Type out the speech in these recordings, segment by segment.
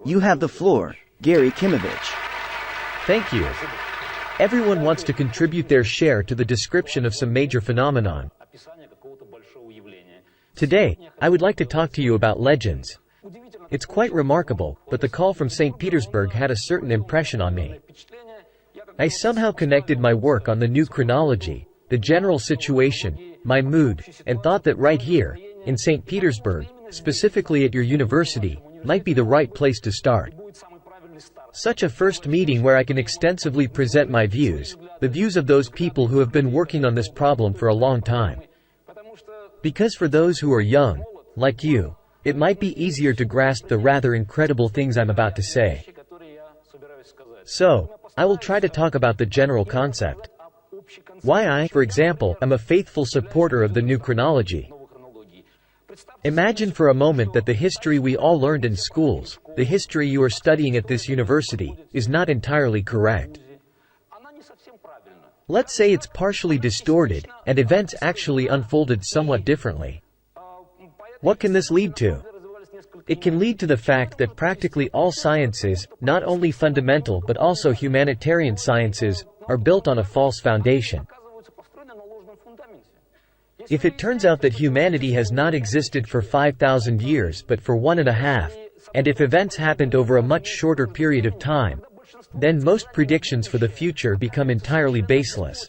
You have the floor, Gary Kimovich. Thank you. Everyone wants to contribute their share to the description of some major phenomenon. Today, I would like to talk to you about legends. It's quite remarkable, but the call from St. Petersburg had a certain impression on me. I somehow connected my work on the new chronology, the general situation, my mood, and thought that right here, in St. Petersburg, specifically at your university, might be the right place to start. Such a first meeting where I can extensively present my views, the views of those people who have been working on this problem for a long time. Because for those who are young, like you, it might be easier to grasp the rather incredible things I'm about to say. So, I will try to talk about the general concept. Why I, for example, am a faithful supporter of the new chronology. Imagine for a moment that the history we all learned in schools, the history you are studying at this university, is not entirely correct. Let's say it's partially distorted, and events actually unfolded somewhat differently. What can this lead to? It can lead to the fact that practically all sciences, not only fundamental but also humanitarian sciences, are built on a false foundation. If it turns out that humanity has not existed for 5,000 years but for 1.5, and if events happened over a much shorter period of time, then most predictions for the future become entirely baseless.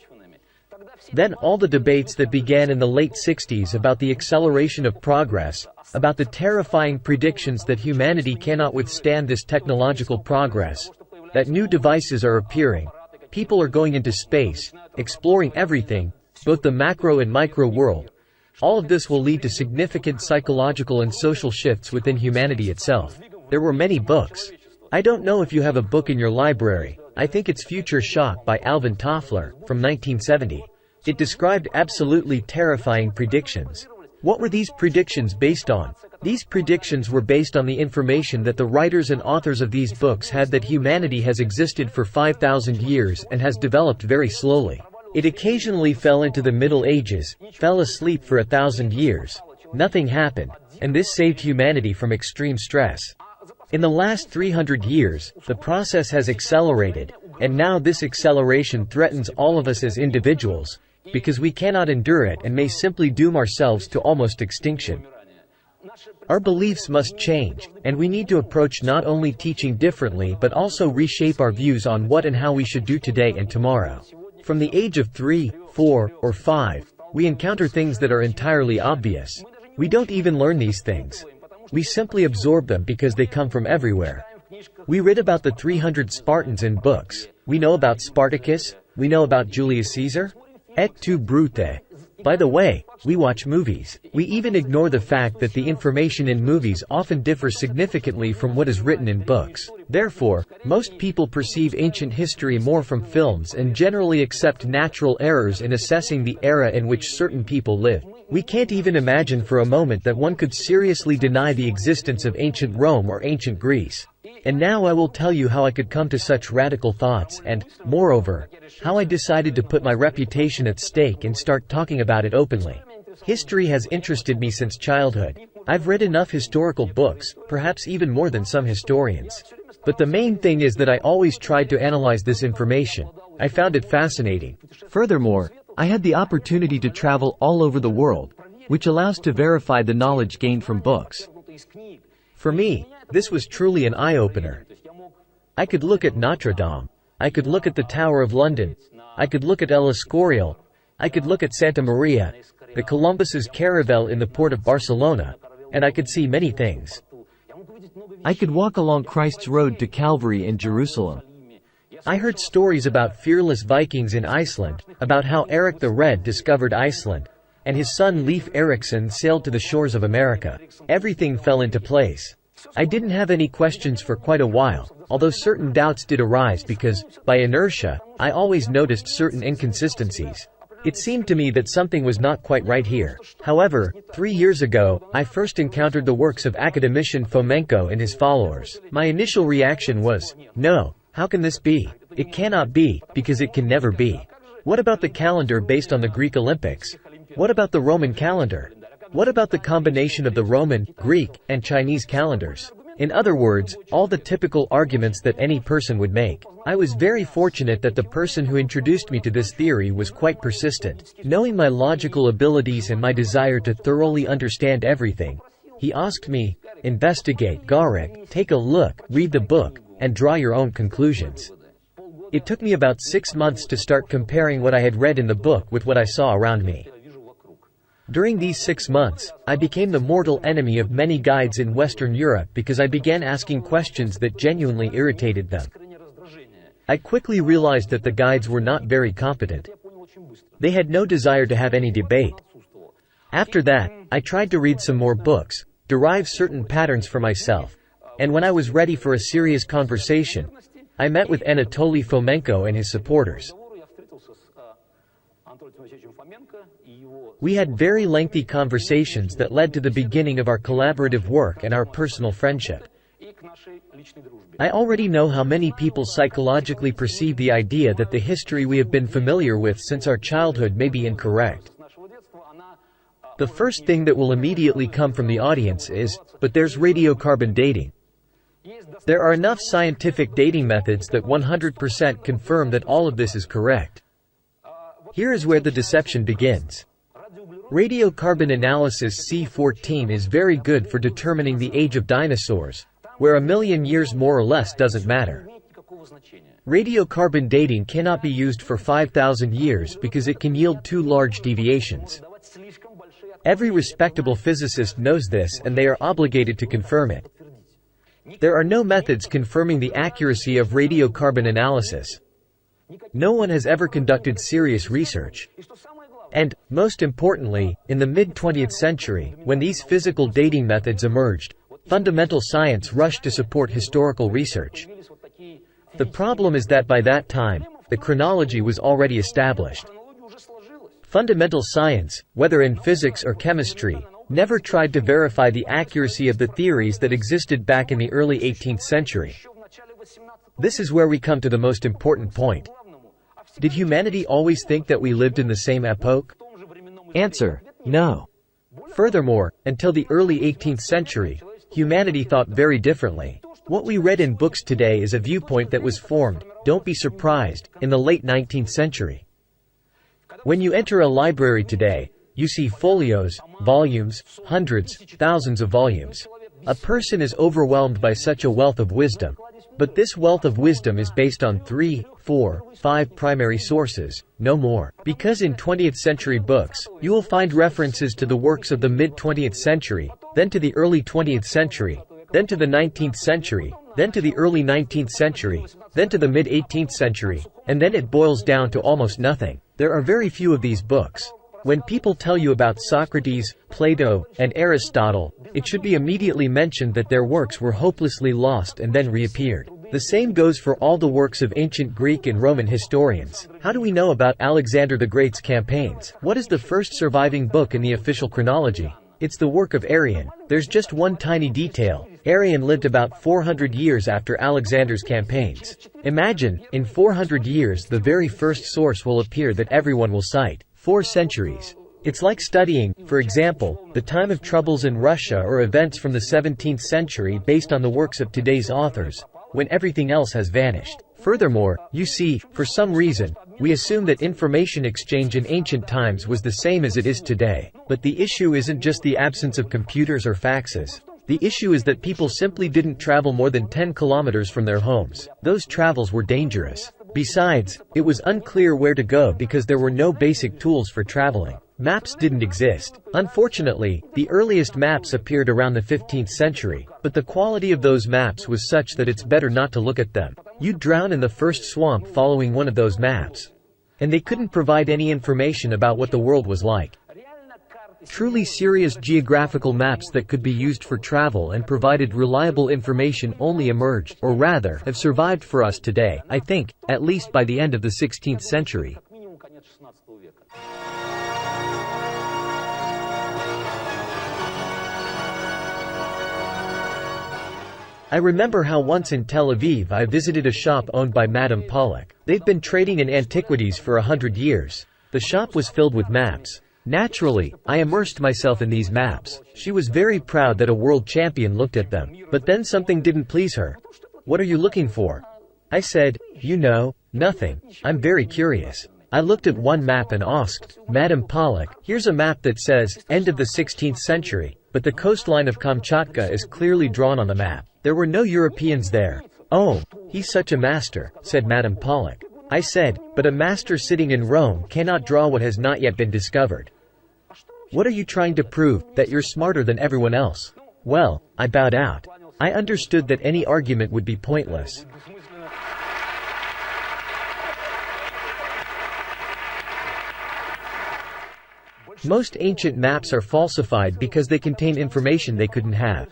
Then all the debates that began in the late 60s about the acceleration of progress, about the terrifying predictions that humanity cannot withstand this technological progress, that new devices are appearing, people are going into space, exploring everything, both the macro and micro world. All of this will lead to significant psychological and social shifts within humanity itself. There were many books. I don't know if you have a book in your library. I think it's Future Shock by Alvin Toffler, from 1970. It described absolutely terrifying predictions. What were these predictions based on? These predictions were based on the information that the writers and authors of these books had that humanity has existed for 5,000 years and has developed very slowly. It occasionally fell into the Middle Ages, fell asleep for 1,000 years. Nothing happened, and this saved humanity from extreme stress. In the last 300 years, the process has accelerated, and now this acceleration threatens all of us as individuals, because we cannot endure it and may simply doom ourselves to almost extinction. Our beliefs must change, and we need to approach not only teaching differently but also reshape our views on what and how we should do today and tomorrow. From the age of 3, 4, or 5, we encounter things that are entirely obvious. We don't even learn these things. We simply absorb them because they come from everywhere. We read about the 300 Spartans in books. We know about Spartacus. We know about Julius Caesar. Et tu, Brute. By the way, we watch movies. We even ignore the fact that the information in movies often differs significantly from what is written in books. Therefore, most people perceive ancient history more from films and generally accept natural errors in assessing the era in which certain people lived. We can't even imagine for a moment that one could seriously deny the existence of ancient Rome or ancient Greece. And now I will tell you how I could come to such radical thoughts and, moreover, how I decided to put my reputation at stake and start talking about it openly. History has interested me since childhood. I've read enough historical books, perhaps even more than some historians. But the main thing is that I always tried to analyze this information. I found it fascinating. Furthermore, I had the opportunity to travel all over the world, which allows to verify the knowledge gained from books. For me, this was truly an eye-opener. I could look at Notre Dame. I could look at the Tower of London. I could look at El Escorial. I could look at Santa Maria, the Columbus's caravel in the port of Barcelona, and I could see many things. I could walk along Christ's road to Calvary in Jerusalem. I heard stories about fearless Vikings in Iceland, about how Eric the Red discovered Iceland, and his son Leif Erikson sailed to the shores of America. Everything fell into place. I didn't have any questions for quite a while, although certain doubts did arise because, by inertia, I always noticed certain inconsistencies. It seemed to me that something was not quite right here. However, 3 years ago, I first encountered the works of academician Fomenko and his followers. My initial reaction was, no, how can this be? It cannot be, because it can never be. What about the calendar based on the Greek Olympics? What about the Roman calendar? What about the combination of the Roman, Greek, and Chinese calendars? In other words, all the typical arguments that any person would make. I was very fortunate that the person who introduced me to this theory was quite persistent. Knowing my logical abilities and my desire to thoroughly understand everything, he asked me, "Investigate, Garik, take a look, read the book, and draw your own conclusions." It took me about 6 months to start comparing what I had read in the book with what I saw around me. During these 6 months, I became the mortal enemy of many guides in Western Europe because I began asking questions that genuinely irritated them. I quickly realized that the guides were not very competent. They had no desire to have any debate. After that, I tried to read some more books, derive certain patterns for myself, and when I was ready for a serious conversation, I met with Anatoly Fomenko and his supporters. We had very lengthy conversations that led to the beginning of our collaborative work and our personal friendship. I already know how many people psychologically perceive the idea that the history we have been familiar with since our childhood may be incorrect. The first thing that will immediately come from the audience is, but there's radiocarbon dating. There are enough scientific dating methods that 100% confirm that all of this is correct. Here is where the deception begins. Radiocarbon analysis C14 is very good for determining the age of dinosaurs, where 1,000,000 years more or less doesn't matter. Radiocarbon dating cannot be used for 5,000 years because it can yield too large deviations. Every respectable physicist knows this and they are obligated to confirm it. There are no methods confirming the accuracy of radiocarbon analysis. No one has ever conducted serious research. And, most importantly, in the mid-20th century, when these physical dating methods emerged, fundamental science rushed to support historical research. The problem is that by that time, the chronology was already established. Fundamental science, whether in physics or chemistry, never tried to verify the accuracy of the theories that existed back in the early 18th century. This is where we come to the most important point. Did humanity always think that we lived in the same epoch? Answer: no. Furthermore, until the early 18th century, humanity thought very differently. What we read in books today is a viewpoint that was formed, don't be surprised, in the late 19th century. When you enter a library today, you see folios, volumes, hundreds, thousands of volumes. A person is overwhelmed by such a wealth of wisdom. But this wealth of wisdom is based on 3, 4, 5 primary sources, no more. Because in 20th century books, you will find references to the works of the mid-20th century, then to the early 20th century, then to the 19th century, then to the early 19th century, then to the mid-18th century, and then it boils down to almost nothing. There are very few of these books. When people tell you about Socrates, Plato, and Aristotle, it should be immediately mentioned that their works were hopelessly lost and then reappeared. The same goes for all the works of ancient Greek and Roman historians. How do we know about Alexander the Great's campaigns? What is the first surviving book in the official chronology? It's the work of Arrian. There's just one tiny detail. Arrian lived about 400 years after Alexander's campaigns. Imagine, in 400 years the very first source will appear that everyone will cite. 4 centuries. It's like studying, for example, the time of troubles in Russia or events from the 17th century based on the works of today's authors, when everything else has vanished. Furthermore, you see, for some reason, we assume that information exchange in ancient times was the same as it is today. But the issue isn't just the absence of computers or faxes. The issue is that people simply didn't travel more than 10 kilometers from their homes. Those travels were dangerous. Besides, it was unclear where to go because there were no basic tools for traveling. Maps didn't exist. Unfortunately, the earliest maps appeared around the 15th century, but the quality of those maps was such that it's better not to look at them. You'd drown in the first swamp following one of those maps. And they couldn't provide any information about what the world was like. Truly serious geographical maps that could be used for travel and provided reliable information only emerged, or rather, have survived for us today, I think, at least by the end of the 16th century. I remember how once in Tel Aviv I visited a shop owned by Madame Pollock. They'd been trading in antiquities for 100 years. The shop was filled with maps. Naturally, I immersed myself in these maps. She was very proud that a world champion looked at them. But then something didn't please her. "What are you looking for?" I said, "Nothing. I'm very curious." I looked at one map and asked, "Madam Pollock, here's a map that says, end of the 16th century, but the coastline of Kamchatka is clearly drawn on the map. There were no Europeans there." "Oh, he's such a master," said Madam Pollock. I said, "But a master sitting in Rome cannot draw what has not yet been discovered." "What are you trying to prove, that you're smarter than everyone else?" Well, I bowed out. I understood that any argument would be pointless. Most ancient maps are falsified because they contain information they couldn't have.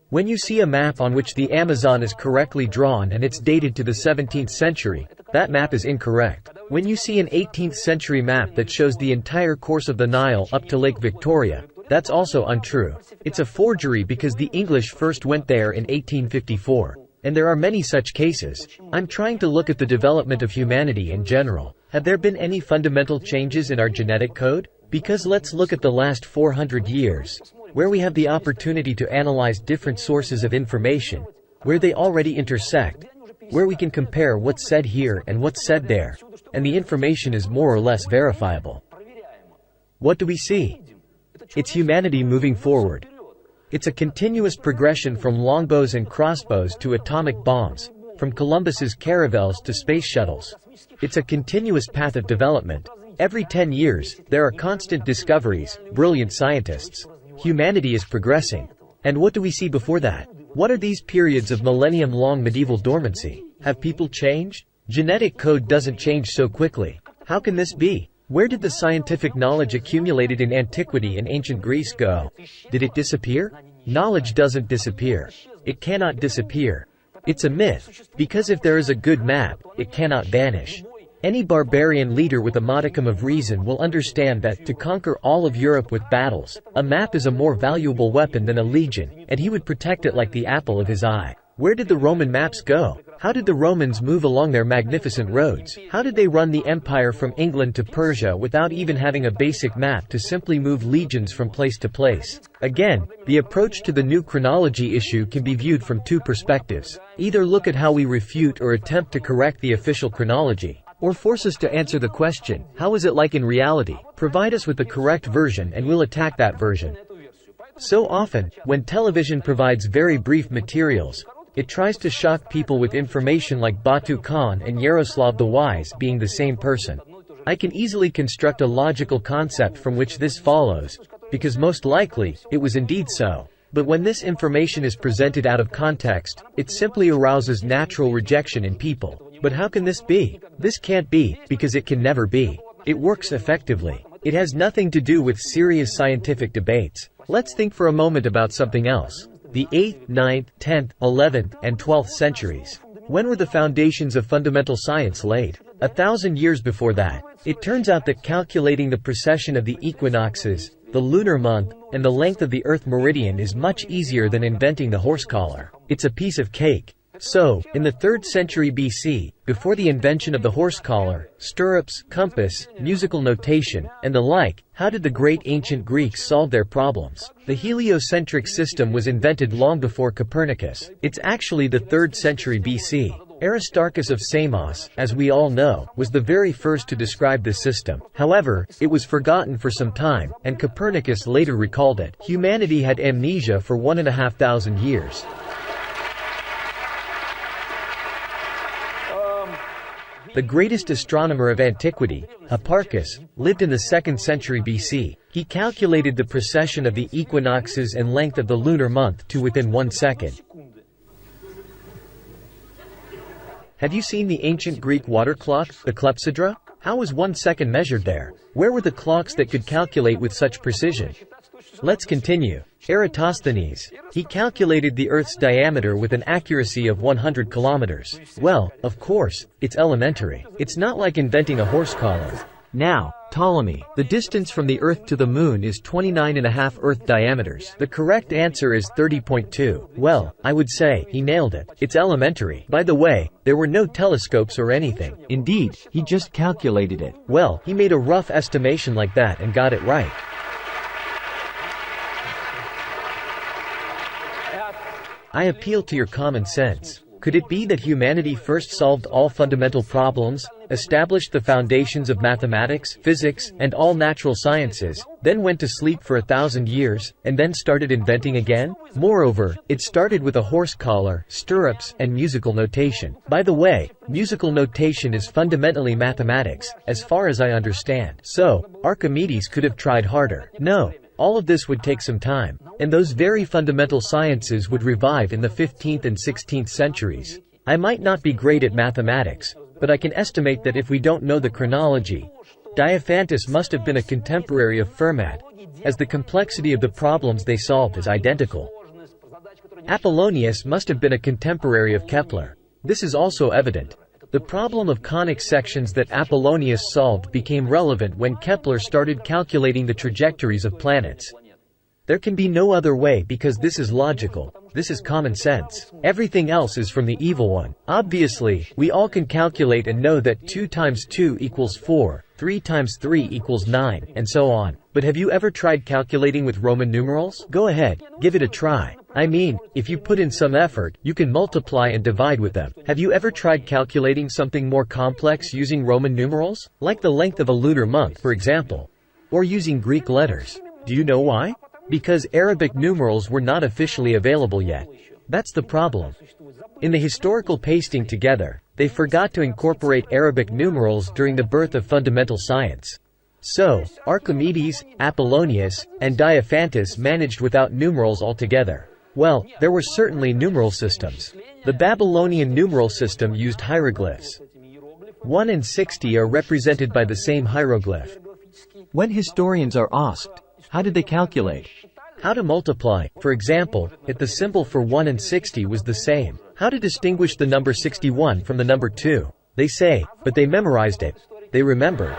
When you see a map on which the Amazon is correctly drawn and it's dated to the 17th century, that map is incorrect. When you see an 18th century map that shows the entire course of the Nile up to Lake Victoria, that's also untrue. It's a forgery because the English first went there in 1854. And there are many such cases. I'm trying to look at the development of humanity in general. Have there been any fundamental changes in our genetic code? Because let's look at the last 400 years, where we have the opportunity to analyze different sources of information, where they already intersect, where we can compare what's said here and what's said there, and the information is more or less verifiable. What do we see? It's humanity moving forward. It's a continuous progression from longbows and crossbows to atomic bombs, from Columbus's caravels to space shuttles. It's a continuous path of development. Every 10 years, there are constant discoveries, brilliant scientists. Humanity is progressing. And what do we see before that? What are these periods of millennium-long medieval dormancy? Have people changed? Genetic code doesn't change so quickly. How can this be? Where did the scientific knowledge accumulated in antiquity and ancient Greece go? Did it disappear? Knowledge doesn't disappear. It cannot disappear. It's a myth, because if there is a good map, it cannot vanish. Any barbarian leader with a modicum of reason will understand that to conquer all of Europe with battles, a map is a more valuable weapon than a legion, and he would protect it like the apple of his eye. Where did the Roman maps go? How did the Romans move along their magnificent roads? How did they run the empire from England to Persia without even having a basic map to simply move legions from place to place? Again, the approach to the new chronology issue can be viewed from two perspectives. Either look at how we refute or attempt to correct the official chronology, or force us to answer the question, how is it like in reality? Provide us with the correct version and we'll attack that version. So often, when television provides very brief materials, it tries to shock people with information like Batu Khan and Yaroslav the Wise being the same person. I can easily construct a logical concept from which this follows, because most likely, it was indeed so. But when this information is presented out of context, it simply arouses natural rejection in people. But how can this be? This can't be, because it can never be. It works effectively. It has nothing to do with serious scientific debates. Let's think for a moment about something else. The 8th, 9th, 10th, 11th, and 12th centuries. When were the foundations of fundamental science laid? 1,000 years before that. It turns out that calculating the precession of the equinoxes, the lunar month, and the length of the Earth meridian is much easier than inventing the horse collar. It's a piece of cake. So, in the 3rd century BC, before the invention of the horse collar, stirrups, compass, musical notation, and the like, how did the great ancient Greeks solve their problems? The heliocentric system was invented long before Copernicus. It's actually the 3rd century BC. Aristarchus of Samos, as we all know, was the very first to describe this system. However, it was forgotten for some time, and Copernicus later recalled it. Humanity had amnesia for 1,500 years. The greatest astronomer of antiquity, Hipparchus, lived in the 2nd century BC. He calculated the precession of the equinoxes and length of the lunar month to within 1 second. Have you seen the ancient Greek water clock, the clepsydra? How was 1 second measured there? Where were the clocks that could calculate with such precision? Let's continue. Eratosthenes. He calculated the Earth's diameter with an accuracy of 100 kilometers. Well, of course, it's elementary. It's not like inventing a horse collar. Now, Ptolemy. The distance from the Earth to the Moon is 29.5 Earth diameters. The correct answer is 30.2. Well, I would say, he nailed it. It's elementary. By the way, there were no telescopes or anything. Indeed, he just calculated it. Well, he made a rough estimation like that and got it right. I appeal to your common sense. Could it be that humanity first solved all fundamental problems, established the foundations of mathematics, physics, and all natural sciences, then went to sleep for 1,000 years, and then started inventing again? Moreover, it started with a horse collar, stirrups, and musical notation. By the way, musical notation is fundamentally mathematics, as far as I understand. So, Archimedes could have tried harder. No. All of this would take some time, and those very fundamental sciences would revive in the 15th and 16th centuries. I might not be great at mathematics, but I can estimate that if we don't know the chronology, Diophantus must have been a contemporary of Fermat, as the complexity of the problems they solved is identical. Apollonius must have been a contemporary of Kepler. This is also evident. The problem of conic sections that Apollonius solved became relevant when Kepler started calculating the trajectories of planets. There can be no other way because this is logical. This is common sense. Everything else is from the evil one. Obviously, we all can calculate and know that 2 times 2 equals 4, 3 times 3 equals 9, and so on. But have you ever tried calculating with Roman numerals? Go ahead, give it a try. I mean, if you put in some effort, you can multiply and divide with them. Have you ever tried calculating something more complex using Roman numerals? Like the length of a lunar month, for example. Or using Greek letters. Do you know why? Because Arabic numerals were not officially available yet. That's the problem. In the historical pasting together, they forgot to incorporate Arabic numerals during the birth of fundamental science. So, Archimedes, Apollonius, and Diophantus managed without numerals altogether. Well, there were certainly numeral systems. The Babylonian numeral system used hieroglyphs. 1 and 60 are represented by the same hieroglyph. When historians are asked, how did they calculate? How to multiply, for example, if the symbol for 1 and 60 was the same. How to distinguish the number 61 from the number 2. They say, but they memorized it. They remembered.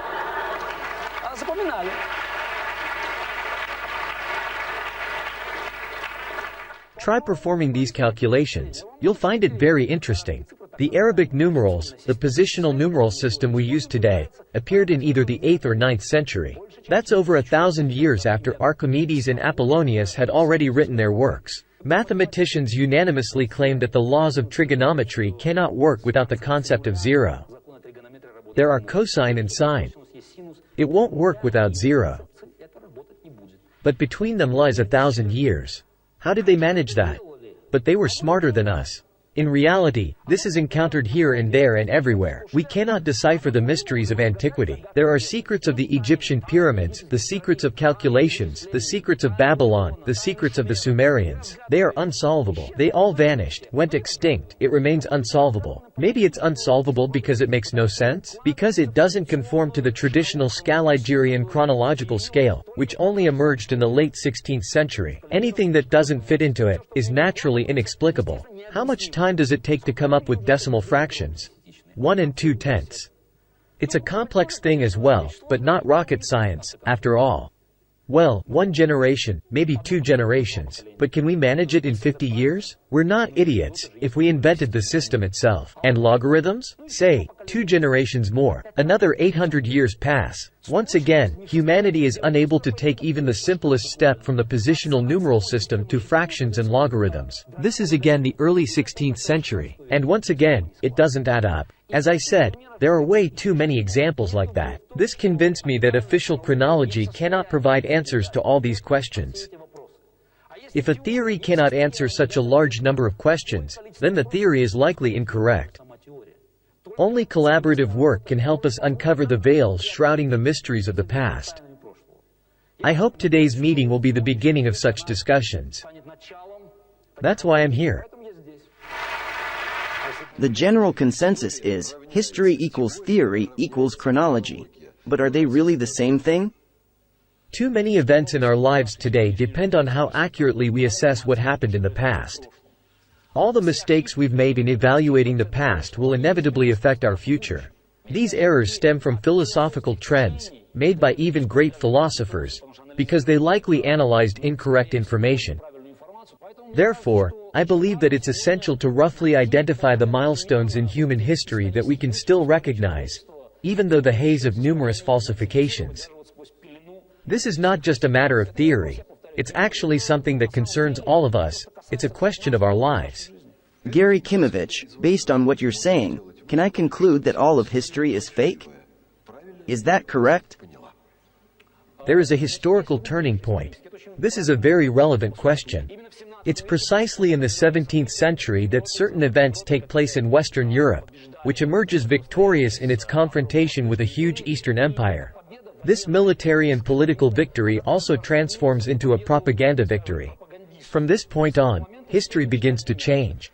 Try performing these calculations. You'll find it very interesting. The Arabic numerals, the positional numeral system we use today, appeared in either the 8th or 9th century. That's over 1,000 years after Archimedes and Apollonius had already written their works. Mathematicians unanimously claim that the laws of trigonometry cannot work without the concept of zero. There are cosine and sine. It won't work without zero. But between them lies 1,000 years. How did they manage that? But they were smarter than us. In reality, this is encountered here and there and everywhere. We cannot decipher the mysteries of antiquity. There are secrets of the Egyptian pyramids, the secrets of calculations, the secrets of Babylon, the secrets of the Sumerians. They are unsolvable. They all vanished, went extinct. It remains unsolvable. Maybe it's unsolvable because it makes no sense? Because it doesn't conform to the traditional Scaligerian chronological scale, which only emerged in the late 16th century. Anything that doesn't fit into it is naturally inexplicable. How much time does it take to come up with decimal fractions? 1 2/10. It's a complex thing as well, but not rocket science, after all. Well, 1 generation, maybe 2 generations. But can we manage it in 50 years? We're not idiots, if we invented the system itself. And logarithms? Say, 2 generations more. Another 800 years pass. Once again, humanity is unable to take even the simplest step from the positional numeral system to fractions and logarithms. This is again the early 16th century. And once again, it doesn't add up. As I said, there are way too many examples like that. This convinced me that official chronology cannot provide answers to all these questions. If a theory cannot answer such a large number of questions, then the theory is likely incorrect. Only collaborative work can help us uncover the veils shrouding the mysteries of the past. I hope today's meeting will be the beginning of such discussions. That's why I'm here. The general consensus is, history equals theory equals chronology. But are they really the same thing? Too many events in our lives today depend on how accurately we assess what happened in the past. All the mistakes we've made in evaluating the past will inevitably affect our future. These errors stem from philosophical trends, made by even great philosophers, because they likely analyzed incorrect information. Therefore, I believe that it's essential to roughly identify the milestones in human history that we can still recognize, even though the haze of numerous falsifications. This is not just a matter of theory. It's actually something that concerns all of us. It's a question of our lives. Gary Kimovich, based on what you're saying, can I conclude that all of history is fake? Is that correct? There is a historical turning point. This is a very relevant question. It's precisely in the 17th century that certain events take place in Western Europe, which emerges victorious in its confrontation with a huge Eastern Empire. This military and political victory also transforms into a propaganda victory. From this point on, history begins to change.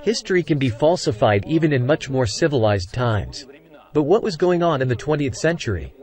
History can be falsified even in much more civilized times. But what was going on in the 20th century?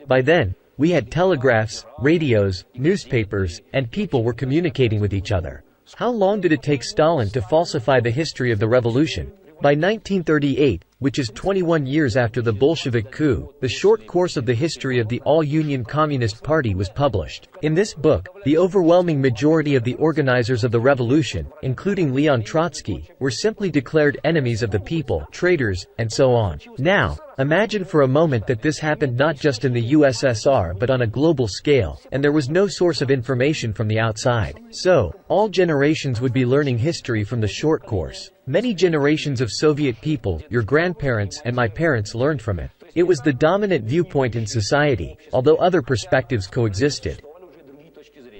By then, we had telegraphs, radios, newspapers, and people were communicating with each other. How long did it take Stalin to falsify the history of the revolution? By 1938, which is 21 years after the Bolshevik coup, the short course of the history of the All-Union Communist Party was published. In this book, the overwhelming majority of the organizers of the revolution, including Leon Trotsky, were simply declared enemies of the people, traitors, and so on. Now, imagine for a moment that this happened not just in the USSR but on a global scale, and there was no source of information from the outside. So, all generations would be learning history from the short course. Many generations of Soviet people, your grandparents and my parents, learned from it. It was the dominant viewpoint in society, although other perspectives coexisted.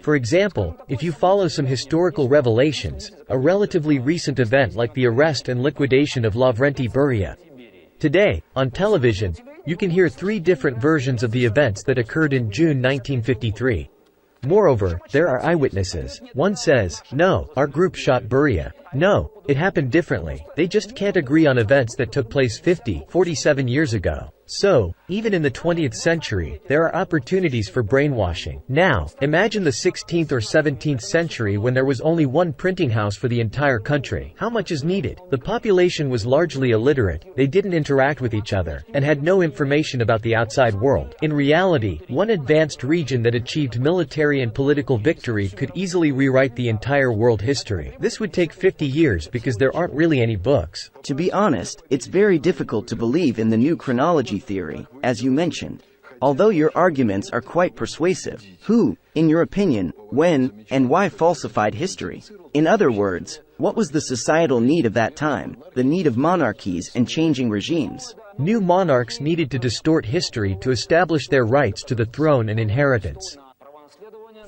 For example, if you follow some historical revelations, a relatively recent event like the arrest and liquidation of Lavrenti Beria. Today, on television, you can hear 3 different versions of the events that occurred in June 1953. Moreover, there are eyewitnesses. One says, "No, our group shot Beria. No, it happened differently." They just can't agree on events that took place 47 years ago. So, even in the 20th century, there are opportunities for brainwashing. Now, imagine the 16th or 17th century when there was only one printing house for the entire country. How much is needed? The population was largely illiterate, they didn't interact with each other, and had no information about the outside world. In reality, one advanced region that achieved military and political victory could easily rewrite the entire world history. This would take 50 years because there aren't really any books. To be honest, it's very difficult to believe in the new chronology theory, as you mentioned. Although your arguments are quite persuasive, who, in your opinion, when, and why falsified history? In other words, what was the societal need of that time, the need of monarchies and changing regimes? New monarchs needed to distort history to establish their rights to the throne and inheritance.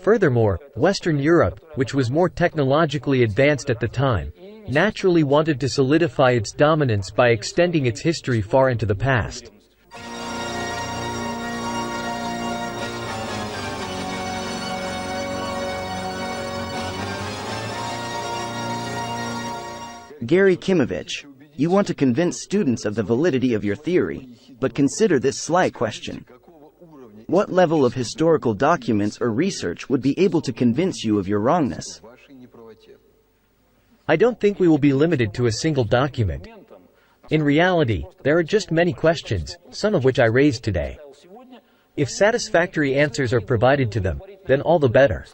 Furthermore, Western Europe, which was more technologically advanced at the time, naturally wanted to solidify its dominance by extending its history far into the past. Gary Kimovich, you want to convince students of the validity of your theory, but consider this sly question. What level of historical documents or research would be able to convince you of your wrongness? I don't think we will be limited to a single document. In reality, there are just many questions, some of which I raised today. If satisfactory answers are provided to them, then all the better.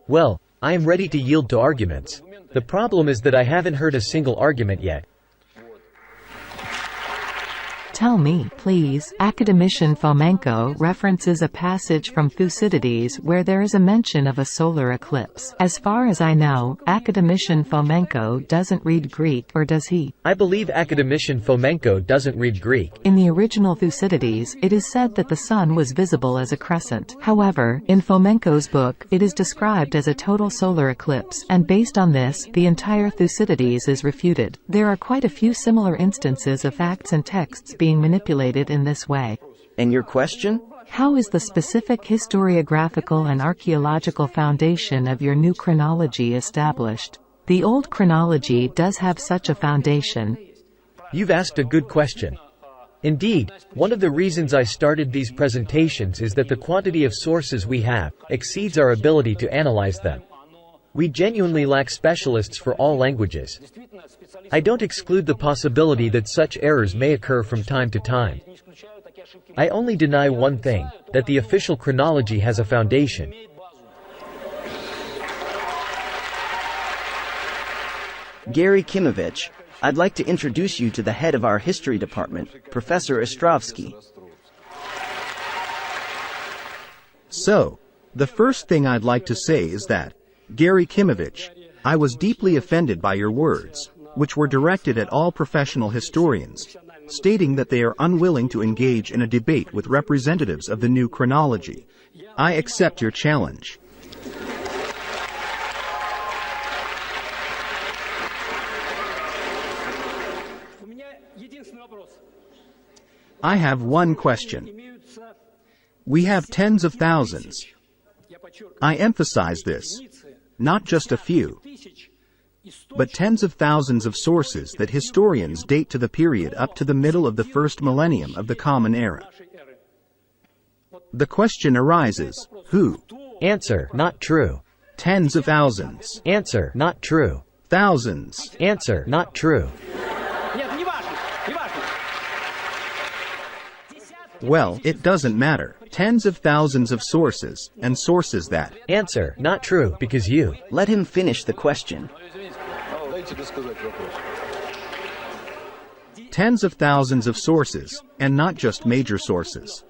Well, I am ready to yield to arguments. The problem is that I haven't heard a single argument yet. Tell me, please. Academician Fomenko references a passage from Thucydides where there is a mention of a solar eclipse. As far as I know, Academician Fomenko doesn't read Greek, or does he? I believe Academician Fomenko doesn't read Greek. In the original Thucydides, it is said that the sun was visible as a crescent. However, in Fomenko's book, it is described as a total solar eclipse, and based on this, the entire Thucydides is refuted. There are quite a few similar instances of facts and texts being manipulated in this way. And your question? How is the specific historiographical and archaeological foundation of your new chronology established? The old chronology does have such a foundation. You've asked a good question. Indeed, one of the reasons I started these presentations is that the quantity of sources we have exceeds our ability to analyze them. We genuinely lack specialists for all languages. I don't exclude the possibility that such errors may occur from time to time. I only deny one thing, that the official chronology has a foundation. Gary Kimovich, I'd like to introduce you to the head of our history department, Professor Ostrovsky. So, the first thing I'd like to say is that, Gary Kimovich, I was deeply offended by your words, which were directed at all professional historians, stating that they are unwilling to engage in a debate with representatives of the new chronology. I accept your challenge. I have one question. We have tens of thousands. I emphasize this, not just a few, but tens of thousands of sources that historians date to the period up to the middle of the first millennium of the Common Era. The question arises, who? Answer, not true. Tens of thousands. Answer, not true. Thousands. Answer, not true. Well, it doesn't matter. Tens of thousands of sources, and sources that. Answer, not true, because you. Let him finish the question. Tens of thousands of sources, and not just major sources.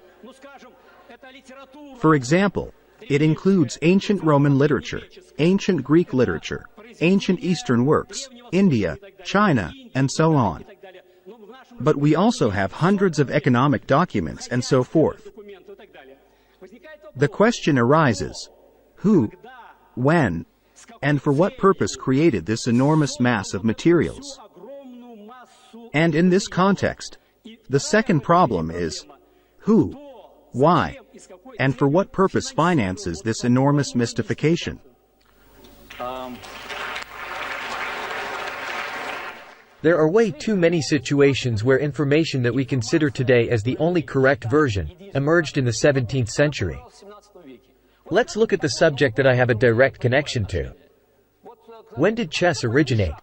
For example, it includes ancient Roman literature, ancient Greek literature, ancient Eastern works, India, China, and so on. But we also have hundreds of economic documents and so forth. The question arises, who, when, and for what purpose created this enormous mass of materials? And in this context, the second problem is, who, why, and for what purpose finances this enormous mystification? There are way too many situations where information that we consider today as the only correct version emerged in the 17th century. Let's look at the subject that I have a direct connection to. When did chess originate?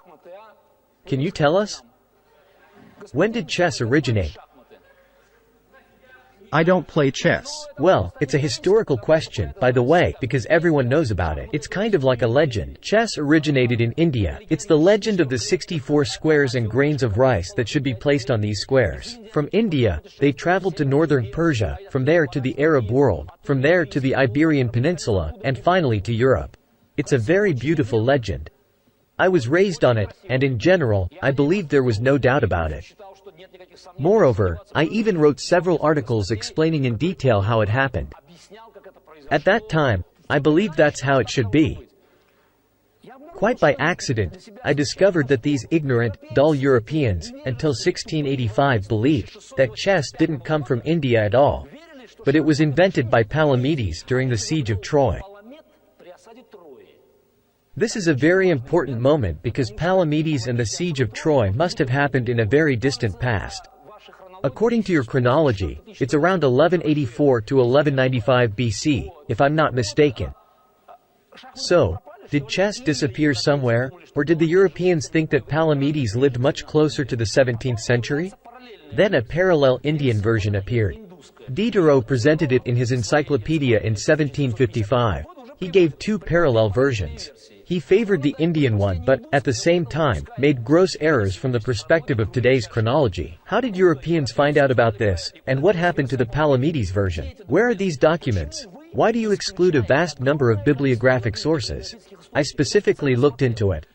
Can you tell us? When did chess originate? I don't play chess. Well, it's a historical question, by the way, because everyone knows about it. It's kind of like a legend. Chess originated in India. It's the legend of the 64 squares and grains of rice that should be placed on these squares. From India, they traveled to northern Persia, from there to the Arab world, from there to the Iberian Peninsula, and finally to Europe. It's a very beautiful legend. I was raised on it, and in general, I believed there was no doubt about it. Moreover, I even wrote several articles explaining in detail how it happened. At that time, I believed that's how it should be. Quite by accident, I discovered that these ignorant, dull Europeans, until 1685 believed that chess didn't come from India at all, but it was invented by Palamedes during the siege of Troy. This is a very important moment because Palamedes and the siege of Troy must have happened in a very distant past. According to your chronology, it's around 1184 to 1195 BC, if I'm not mistaken. So, did chess disappear somewhere, or did the Europeans think that Palamedes lived much closer to the 17th century? Then a parallel Indian version appeared. Diderot presented it in his encyclopedia in 1755. He gave two parallel versions. He favored the Indian one but, at the same time, made gross errors from the perspective of today's chronology. How did Europeans find out about this, and what happened to the Palamedes version? Where are these documents? Why do you exclude a vast number of bibliographic sources? I specifically looked into it.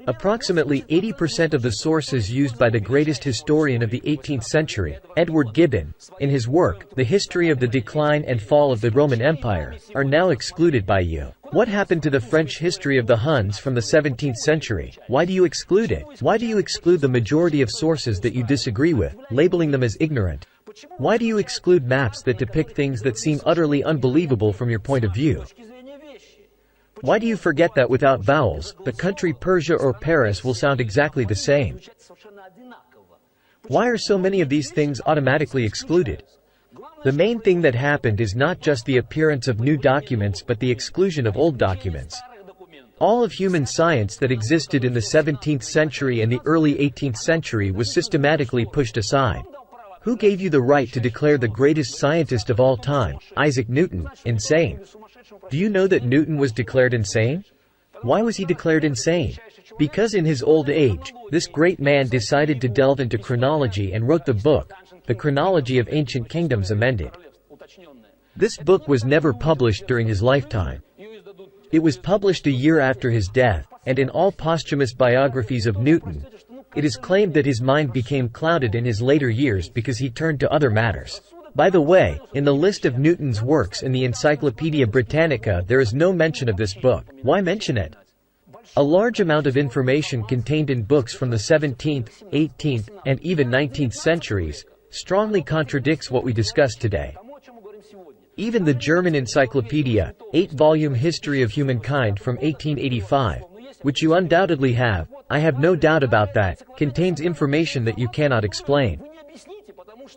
Approximately 80% of the sources used by the greatest historian of the 18th century, Edward Gibbon, in his work, The History of the Decline and Fall of the Roman Empire, are now excluded by you. What happened to the French history of the Huns from the 17th century? Why do you exclude it? Why do you exclude the majority of sources that you disagree with, labeling them as ignorant? Why do you exclude maps that depict things that seem utterly unbelievable from your point of view? Why do you forget that without vowels, the country Persia or Paris will sound exactly the same? Why are so many of these things automatically excluded? The main thing that happened is not just the appearance of new documents but the exclusion of old documents. All of human science that existed in the 17th century and the early 18th century was systematically pushed aside. Who gave you the right to declare the greatest scientist of all time, Isaac Newton, insane? Do you know that Newton was declared insane? Why was he declared insane? Because in his old age, this great man decided to delve into chronology and wrote the book, The Chronology of Ancient Kingdoms Amended. This book was never published during his lifetime. It was published a year after his death, and in all posthumous biographies of Newton, it is claimed that his mind became clouded in his later years because he turned to other matters. By the way, in the list of Newton's works in the Encyclopaedia Britannica there is no mention of this book. Why mention it? A large amount of information contained in books from the 17th, 18th, and even 19th centuries strongly contradicts what we discuss today. Even the German encyclopedia, 8-volume History of Humankind from 1885, which you undoubtedly have, I have no doubt about that, contains information that you cannot explain.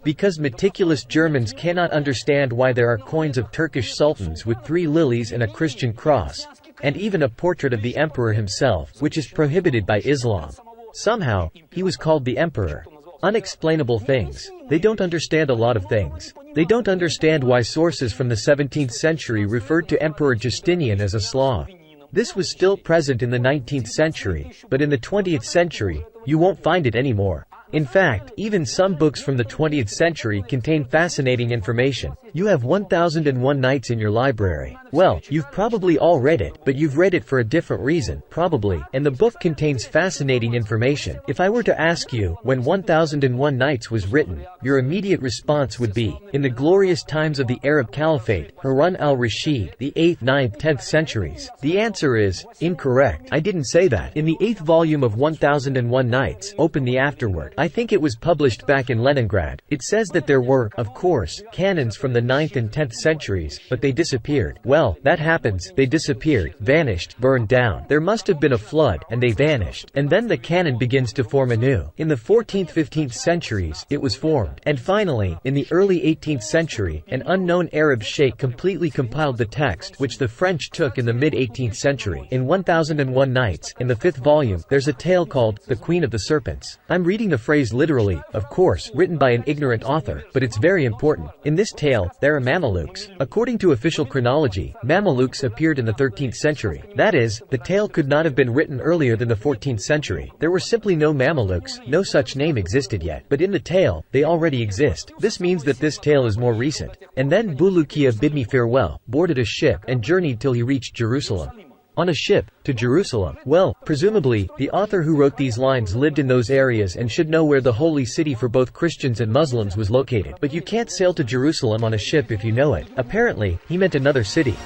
Because meticulous Germans cannot understand why there are coins of Turkish sultans with 3 lilies and a Christian cross, and even a portrait of the emperor himself, which is prohibited by Islam. Somehow, he was called the emperor. Unexplainable things. They don't understand a lot of things. They don't understand why sources from the 17th century referred to Emperor Justinian as a Slav. This was still present in the 19th century, but in the 20th century, you won't find it anymore. In fact, even some books from the 20th century contain fascinating information. You have 1001 Nights in your library. Well, you've probably all read it, but you've read it for a different reason, probably, and the book contains fascinating information. If I were to ask you, when 1001 Nights was written, your immediate response would be, in the glorious times of the Arab Caliphate, Harun al-Rashid, the 8th, 9th, 10th centuries. The answer is, incorrect. I didn't say that. In the 8th volume of 1001 Nights, open the afterword. I think it was published back in Leningrad. It says that there were, of course, canons from the 9th and 10th centuries, but they disappeared. Well, that happens. They disappeared, vanished, burned down. There must have been a flood, and they vanished. And then the canon begins to form anew. In the 14th, 15th centuries, it was formed. And finally, in the early 18th century, an unknown Arab sheikh completely compiled the text, which the French took in the mid-18th century. In 1001 Nights, in the 5th volume, there's a tale called, The Queen of the Serpents. I'm reading the phrase literally, of course, written by an ignorant author, but it's very important. In this tale, there are Mamelukes. According to official chronology, Mamelukes appeared in the 13th century. That is, the tale could not have been written earlier than the 14th century. There were simply no Mamelukes, no such name existed yet. But in the tale, they already exist. This means that this tale is more recent. And then Bulukiya bid me farewell, boarded a ship, and journeyed till he reached Jerusalem. On a ship, to Jerusalem. Well, presumably, the author who wrote these lines lived in those areas and should know where the holy city for both Christians and Muslims was located. But you can't sail to Jerusalem on a ship if you know it. Apparently, he meant another city.